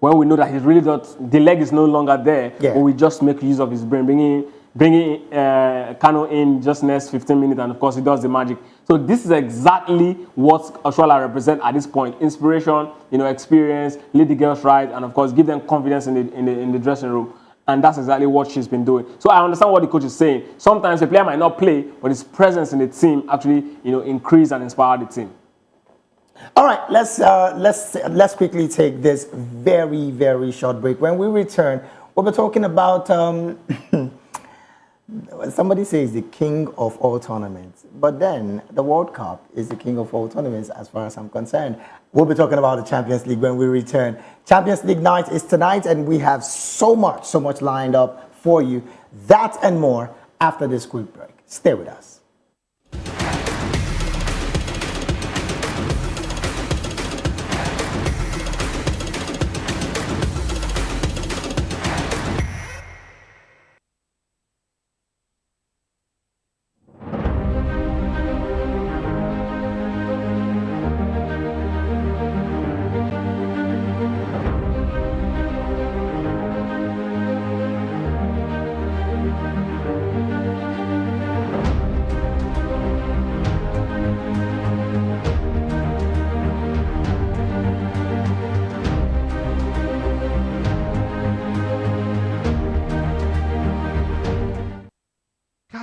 when we know that he's really not, the leg is no longer there, but we just make use of his brain, bringing Kanu in just next 15 minutes, and of course he does the magic. So this is exactly what Oshoala represents at this point: inspiration, experience, lead the girls right, and of course give them confidence in the dressing room. And that's exactly what she's been doing. So I understand what the coach is saying. Sometimes a player might not play, but his presence in the team actually, increase and inspire the team. All right, let's quickly take this very short break. When we return, we'll be talking about somebody says the king of all tournaments, but then the World Cup is the king of all tournaments as far as I'm concerned. We'll be talking about the Champions League when we return. Champions League night is tonight, and we have so much lined up for you. That and more after this quick break. Stay with us.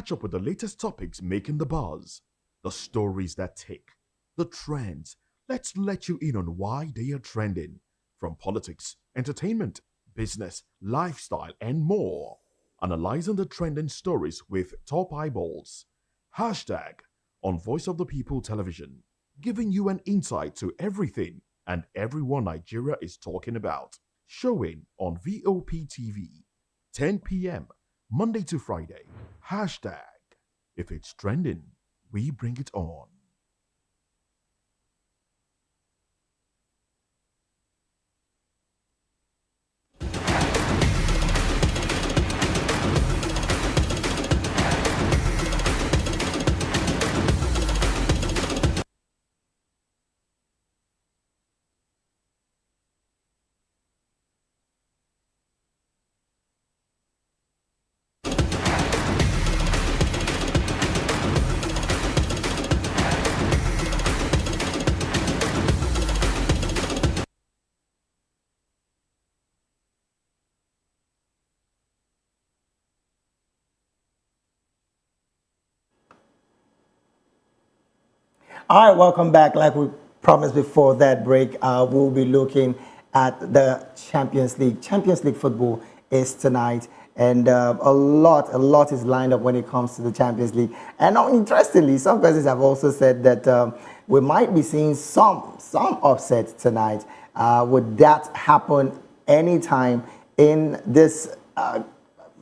catch up with the latest topics making the buzz, the stories that tick, the trends. Let's let you in on why they are trending, from politics, entertainment, business, lifestyle, and more. Analyzing the trending stories with top eyeballs. Hashtag on Voice of the People Television, giving you an insight to everything and everyone Nigeria is talking about. Showing on VOP TV, 10 p.m. Monday to Friday. Hashtag if it's trending, we bring it on. All right, welcome back. Like we promised before that break, we'll be looking at the Champions League. Champions League football is tonight, and a lot is lined up when it comes to the Champions League. And interestingly, some persons have also said that we might be seeing some upsets tonight. Would that happen anytime in this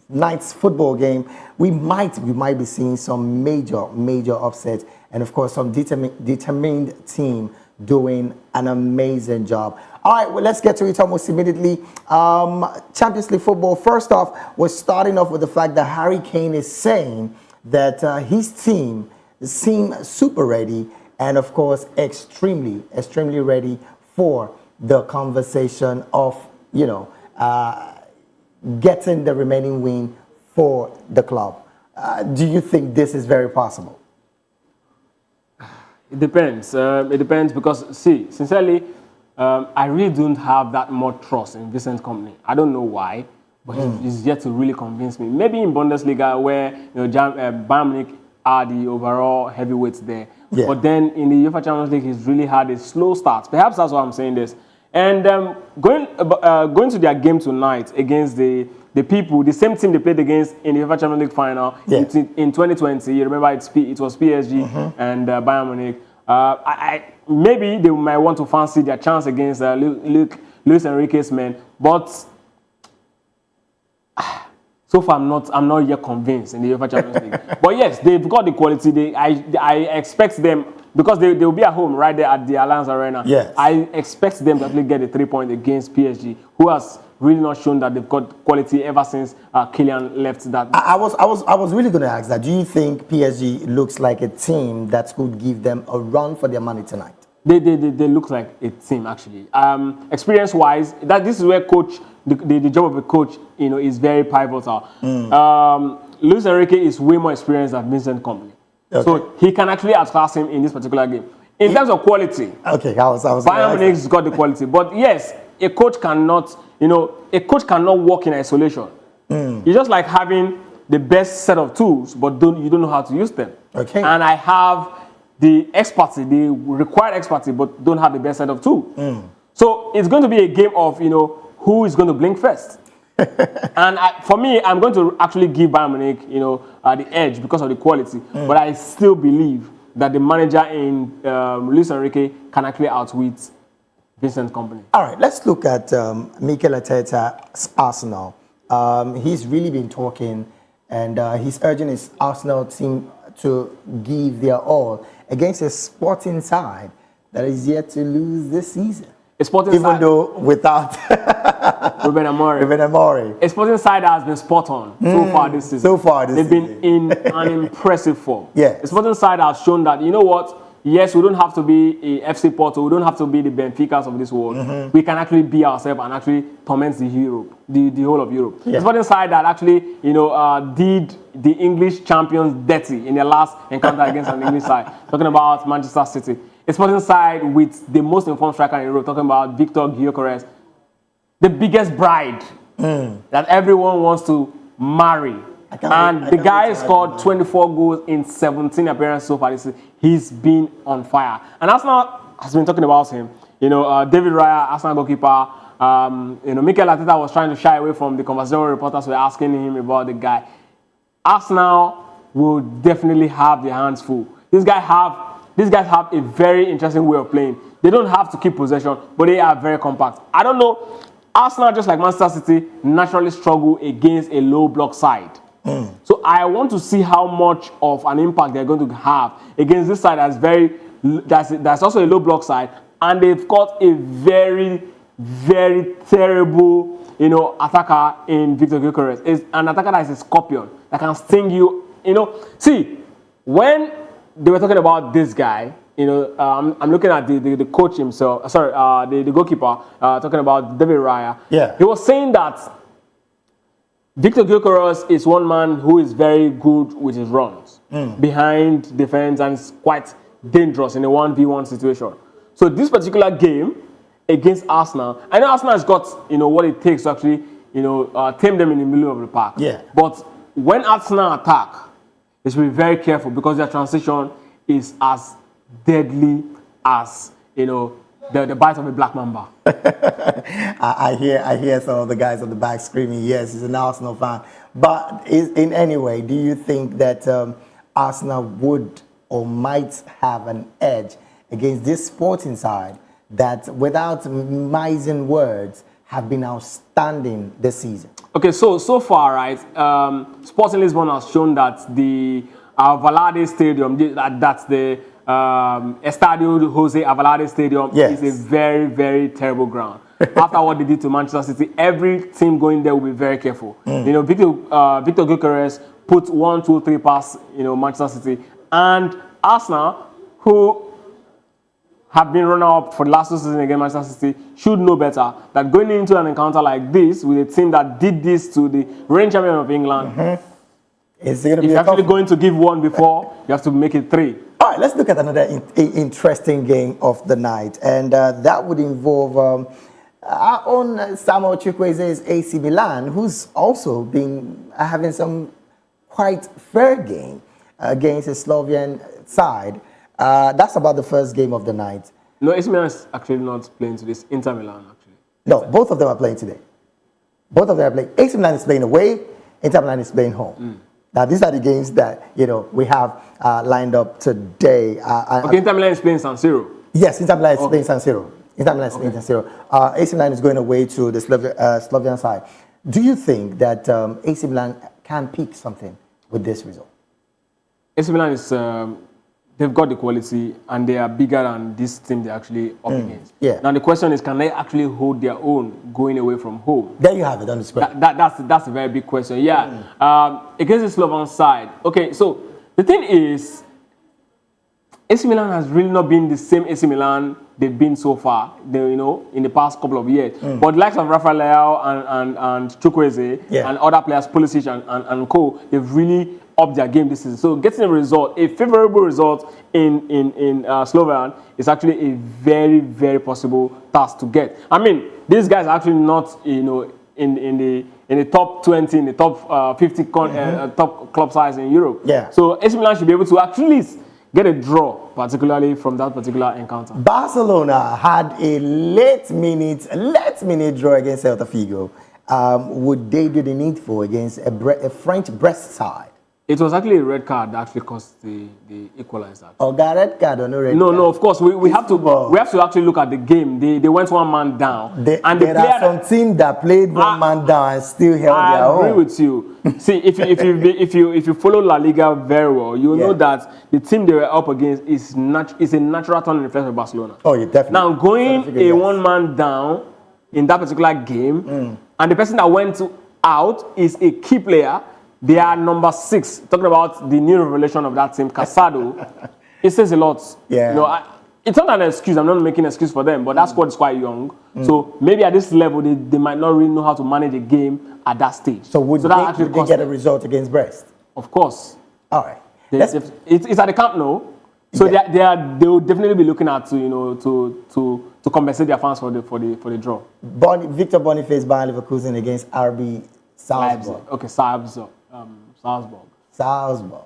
night's football game? We might be seeing some major upsets, and of course some determined team doing an amazing job. All right, well, let's get to it almost immediately. Champions League football. First off, we're starting off with the fact that Harry Kane is saying that his team seems super ready, and of course extremely ready for the conversation of getting the remaining win for the club. Do you think this is very possible? It depends. It depends because, see, sincerely, I really don't have that much trust in Vincent Kompany. I don't know why, but he's yet to really convince me. Maybe in Bundesliga, where Bayern Munich are the overall heavyweights there. Yeah. But then in the UEFA Champions League, he's really had a slow start. Perhaps that's why I'm saying this. And going to their game tonight against the people, the same team they played against in the UEFA Champions League final in 2020. You remember it was PSG and Bayern Munich. Maybe they might want to fancy their chance against Luis Enrique's men, but so far I'm not yet convinced in the UEFA Champions League. But yes, they've got the quality. I expect them, because they will be at home right there at the Allianz Arena. Yes. I expect them to actually get a 3 point against PSG, who has really not shown that they've got quality ever since Kylian left. That I was really going to ask that. Do you think PSG looks like a team that could give them a run for their money tonight? They look like a team, actually. Experience-wise, this is where the job of a coach, is very pivotal. Luis Enrique is way more experienced than Vincent Kompany. Okay. So he can actually outclass him in this particular game. In terms of quality, Bayern Munich's got the quality. But yes, a coach cannot work in isolation. It's just like having the best set of tools, but you don't know how to use them. Okay. And I have the expertise, the required expertise, but don't have the best set of tools. So it's going to be a game of who is going to blink first. And for me, I'm going to actually give Bayern Munich, the edge because of the quality. But I still believe that the manager in Luis Enrique can actually outwit Vincent Kompany. All right, let's look at Mikel Arteta's Arsenal. He's really been talking, and he's urging his Arsenal team to give their all against a Sporting side that is yet to lose this season. Even though without Ruben Amorim. A Sporting side has been spot on so far this season. They've been in an impressive form. Yeah. A Sporting side has shown that, yes, we don't have to be a FC Porto, we don't have to be the Benficas of this world. We can actually be ourselves and actually torment the whole of Europe. Yeah. A Sporting side that actually, did the English champions dirty in their last encounter against an English side. Talking about Manchester City. A Sporting side with the most informed striker in Europe, talking about Victor Gyökeres, the biggest bride that everyone wants to marry And the guy scored 24 goals in 17 appearances so far this season. He's been on fire. And Arsenal has been talking about him. You know, David Raya, Arsenal goalkeeper. You know, Mikel Arteta was trying to shy away from the conversation where reporters were asking him about the guy. Arsenal will definitely have their hands full. These guys have a very interesting way of playing. They don't have to keep possession, but they are very compact. I don't know. Arsenal, just like Manchester City, naturally struggle against a low block side. So I want to see how much of an impact they're going to have against this side that's also a low block side, and they've got a very, very terrible, you know, attacker in Victor Gyökeres. Is an attacker that is a scorpion that can sting you. You know, see, when they were talking about this guy, you know, I'm looking at the coach himself. Sorry, the goalkeeper talking about David Raya. Yeah, he was saying that Victor Gyökeres is one man who is very good with his runs behind defense and is quite dangerous in a 1v1 situation. So this particular game against Arsenal, I know Arsenal has got, you know, what it takes to actually, you know, tame them in the middle of the park. Yeah. But when Arsenal attack, they should be very careful because their transition is as deadly as, you know, the bite of a black mamba. I hear some of the guys on the back screaming, yes, he's an Arsenal fan. But in any way, do you think that Arsenal would or might have an edge against this Sporting side that, without mising words, have been outstanding this season? Okay, so far, right, Sporting Lisbon has shown that the Valade Stadium, that's the Estadio Jose Avalade Stadium, is a very, very terrible ground. After what they did to Manchester City, every team going there will be very careful. You know, Victor Gyökeres put 1, 2, 3 past, you know, Manchester City, and Arsenal, who have been runner-up for the last 2 seasons against Manchester City, should know better that going into an encounter like this with a team that did this to the reigning champion of England, if you're actually going to give one before, you have to make it 3. All right, let's look at another interesting game of the night, and that would involve our own Samuel Chukwueze's AC Milan, who's also been having some quite fair game against a Slovenian side. That's about the first game of the night. No, AC Milan is actually not playing today. It's Inter Milan, actually. No, both of them are playing today. Both of them are playing. AC Milan is playing away, Inter Milan is playing home. Now, these are the games that, you know, we have lined up today. Okay, Inter Milan is playing San Siro. Yes, Inter Milan is playing San Siro. Inter Milan is playing San Siro. AC Milan is going away to the Slovenian side. Do you think that AC Milan can pick something with this result? AC Milan is, they've got the quality and they are bigger than this team they're actually up against. Yeah. Now the question is, can they actually hold their own going away from home? There you have it on the spread. That's a very big question. Yeah. Against the Slovan side. Okay, so the thing is, AC Milan has really not been the same AC Milan they've been so far, you know, in the past couple of years. But the likes of Rafael and Chukwueze and other players, Pulisic and co, they've really upped their game this season. So getting a result, a favorable result in Slovenia is actually a very, very possible task to get. I mean, these guys are actually not, you know, in the top 20, in the top 50 top club size in Europe. Yeah. So AC Milan should be able to at least get a draw, particularly from that particular encounter. Barcelona had a late minute draw against Celta Vigo. Would they do the needful against a French Brest side? It was actually a red card that actually caused the equalizer. Oh, got red card or no red card? No, of course. We have to actually look at the game. They went one man down. There are some teams that played one man down and still held their own. I agree with you. See, if you follow La Liga very well, you know that the team they were up against is a natural turn in the flesh of Barcelona. Oh, yeah, definitely. Now going one man down in that particular game, and the person that went out is a key player. They are number 6. Talking about the new revelation of that team, Casado. It says a lot. Yeah. You know, it's not an excuse. I'm not making an excuse for them, but that squad is quite young. So maybe at this level, they might not really know how to manage a game at that stage. So would they get a result against Brest? Of course. All right. It's at the Camp Nou. So they will definitely be looking at to compensate their fans for the draw. Victor Boniface Bayer Leverkusen against RB Salzburg. Okay, Salzburg. Salzburg.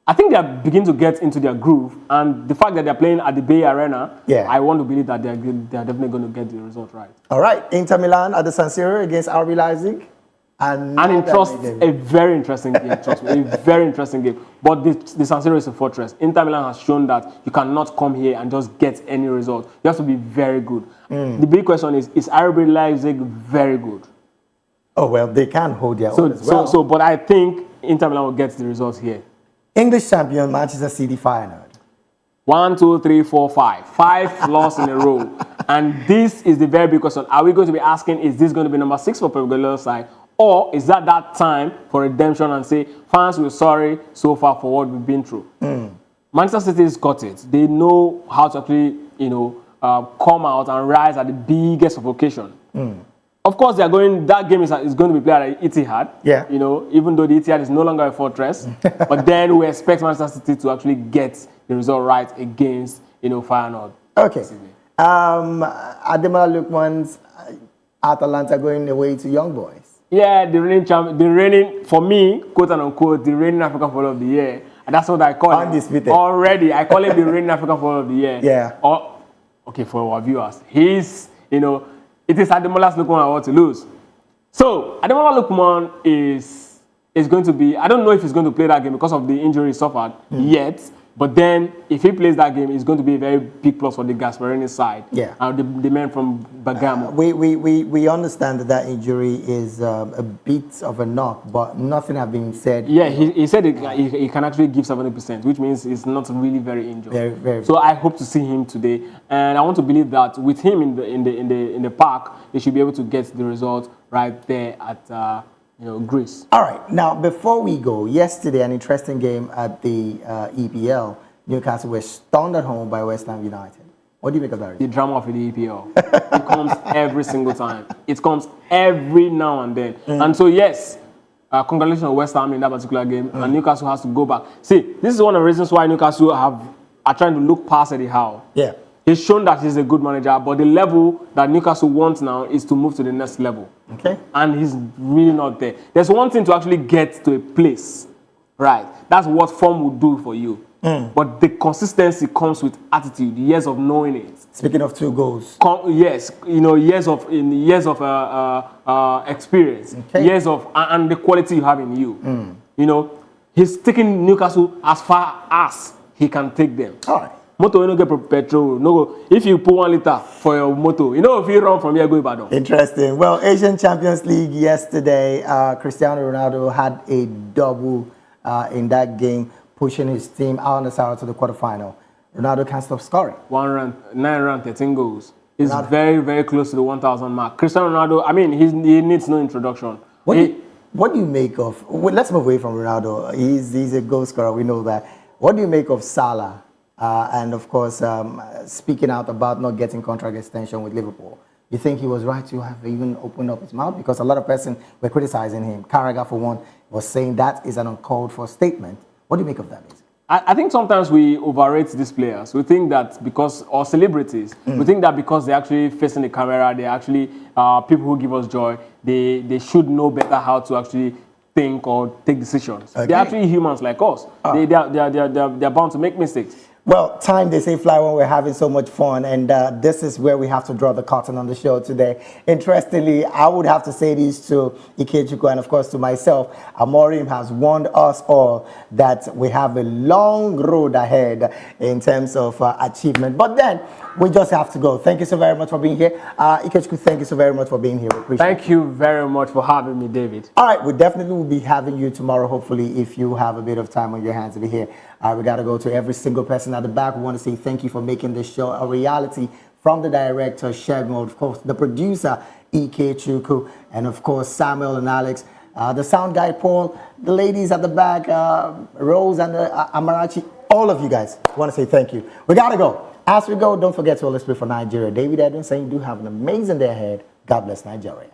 I think they are beginning to get into their groove, and the fact that they're playing at the Bay Arena, yeah, I want to believe that they're definitely going to get the result right. All right, Inter Milan at the San Siro against RB Leipzig. And a very interesting game, trust me, a very interesting game. But the San Siro is a fortress. Inter Milan has shown that you cannot come here and just get any result. You have to be very good. The big question is RB Leipzig very good? Oh, well, they can hold their own as well. But I think Inter Milan will get the results here. English champion Manchester City Feyenoord. 1, 2, 3, 4, 5. 5 lost in a row. And this is the very big question. Are we going to be asking, is this going to be number 6 for Pep Guardiola's side? Or is that time for redemption and say, fans, we're sorry so far for what we've been through? Manchester City's got it. They know how to actually, come out and rise at the biggest of occasion. Of course, that game is going to be played at Etihad. Yeah. Even though the Etihad is no longer a fortress. But then we expect Manchester City to actually get the result right against, Feyenoord. Okay. Ademola Lookman's Atalanta going away to Young Boys. Yeah, the reigning, for me, quote and unquote, the reigning African Footballer of the Year. And that's what I call Undisputed. It. Already, I call him the reigning African Footballer of the Year. Yeah. Okay, for our viewers. It is Ademola's Lookman award to lose. So, Ademola Lookman is going to be, I don't know if he's going to play that game because of the injury he suffered yet. But then, if he plays that game, it's going to be a very big plus for the Gasperini side. Yeah. The men from Bergamo. We understand that injury is a bit of a knock, but nothing has been said. Yeah, he said he can actually give 70%, which means he's not really very injured. Very. So I hope to see him today, and I want to believe that with him in the park, they should be able to get the result right there at. Greece. All right. Now, before we go, yesterday, an interesting game at the EPL. Newcastle were stunned at home by West Ham United. What do you make of that? The drama of the EPL. It comes every single time. It comes every now and then. And so, yes, congratulations on West Ham in that particular game. And Newcastle has to go back. See, this is one of the reasons why Newcastle are trying to look past Eddie Howe. Yeah. He's shown that he's a good manager, but the level that Newcastle wants now is to move to the next level. Okay. And he's really not there. There's one thing to actually get to a place, right? That's what form will do for you. But the consistency comes with attitude, years of knowing it. Speaking of 2 goals. Yes, years of experience, years of and the quality you have in you. He's taking Newcastle as far as he can take them. All right. Moto, you don't get petrol. No, if you put 1 liter for your moto, if you run from here, go Ibadan. Interesting. Well, Asian Champions League yesterday, Cristiano Ronaldo had a double in that game, pushing his team out on the side to the quarterfinal. Ronaldo can't stop scoring. 9 rounds, 13 goals. He's very, very close to the 1,000 mark. Cristiano Ronaldo, I mean, he needs no introduction. What do you make of? Well, let's move away from Ronaldo. He's a goal scorer. We know that. What do you make of Salah? And of course, speaking out about not getting contract extension with Liverpool. You think he was right to have even opened up his mouth? Because a lot of persons were criticizing him. Carragher, for one, was saying that is an uncalled for statement. What do you make of that, basically? I think sometimes we overrate these players. We think that or celebrities, we think that because they're actually facing the camera, they're actually people who give us joy, they should know better how to actually think or take decisions. Okay. They're actually humans like us. They're bound to make mistakes. Well, time, they say, fly when we're having so much fun, and this is where we have to draw the curtain on the show today. Interestingly, I would have to say this to Ikechukwu and, of course, to myself. Amorim has warned us all that we have a long road ahead in terms of achievement. But then, we just have to go. Thank you so very much for being here. Ikechukwu, thank you so very much for being here. We appreciate it. Thank you very much for having me, David. All right, we definitely will be having you tomorrow, hopefully, if you have a bit of time on your hands to be here. We got to go to every single person at the back. We want to say thank you for making this show a reality. From the director, Shegun, of course, the producer, Ikechukwu, and of course, Samuel and Alex, the sound guy, Paul, the ladies at the back, Rose and Amarachi, all of you guys. I want to say thank you. We got to go. As we go, don't forget to always pray for Nigeria. David Edwin saying, do have an amazing day ahead. God bless Nigeria.